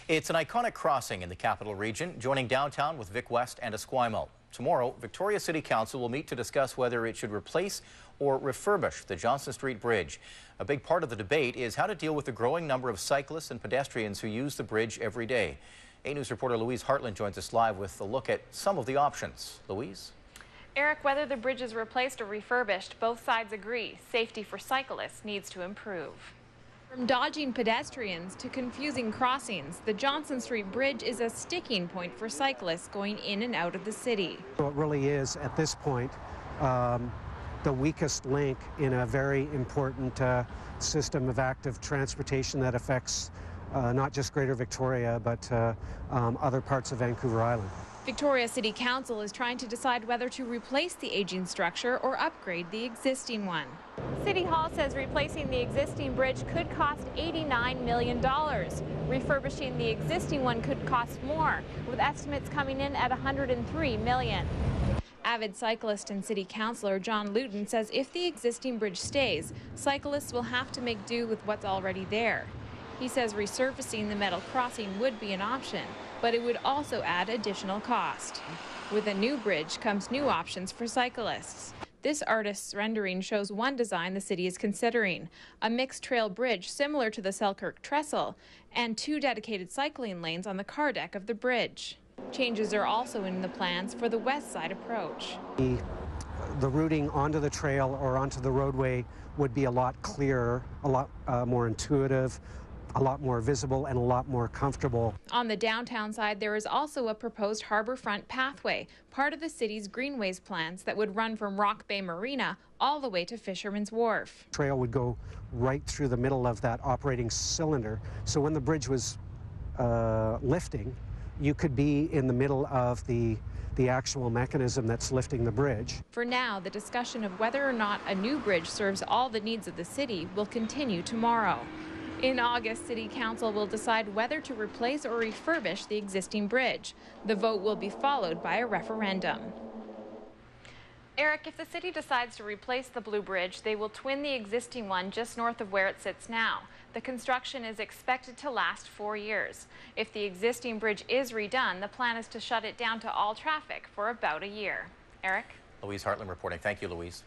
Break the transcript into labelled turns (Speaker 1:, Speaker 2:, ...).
Speaker 1: It's an iconic crossing in the capital region, joining downtown with Vic West and Esquimalt. Tomorrow, Victoria City Council will meet to discuss whether it should replace or refurbish the Johnson Street Bridge. A big part of the debate is how to deal with the growing number of cyclists and pedestrians who use the bridge every day. 8 News reporter Louise Hartland joins us live with a look at some of the options. Louise?
Speaker 2: Eric, whether the bridge is replaced or refurbished, both sides agree safety for cyclists needs to improve. From dodging pedestrians to confusing crossings, the Johnson Street Bridge is a sticking point for cyclists going in and out of the city.
Speaker 3: So it really is, at this point, the weakest link in a very important system of active transportation that affects not just Greater Victoria, but other parts of Vancouver Island.
Speaker 2: Victoria City Council is trying to decide whether to replace the aging structure or upgrade the existing one. City Hall says replacing the existing bridge could cost $89 million. Refurbishing the existing one could cost more, with estimates coming in at $103 million. Avid cyclist and City Councilor John Luton says if the existing bridge stays, cyclists will have to make do with what's already there. He says resurfacing the metal crossing would be an option, but it would also add additional cost. With a new bridge comes new options for cyclists. This artist's rendering shows one design the city is considering, a mixed trail bridge similar to the Selkirk Trestle, and 2 dedicated cycling lanes on the car deck of the bridge. Changes are also in the plans for the west side approach.
Speaker 3: The routing onto the trail or onto the roadway would be a lot clearer, a lot more intuitive, a lot more visible, and a lot more comfortable.
Speaker 2: On the downtown side, there is also a proposed harborfront pathway, part of the city's greenways plans that would run from Rock Bay Marina all the way to Fisherman's Wharf.
Speaker 3: Trail would go right through the middle of that operating cylinder, so when the bridge was lifting, you could be in the middle of the actual mechanism that's lifting the bridge.
Speaker 2: For now, the discussion of whether or not a new bridge serves all the needs of the city will continue tomorrow. In August, City Council will decide whether to replace or refurbish the existing bridge. The vote will be followed by a referendum. Eric, if the city decides to replace the Blue Bridge, they will twin the existing one just north of where it sits now. The construction is expected to last 4 years. If the existing bridge is redone, the plan is to shut it down to all traffic for about a year. Eric?
Speaker 1: Louise Hartland reporting. Thank you, Louise.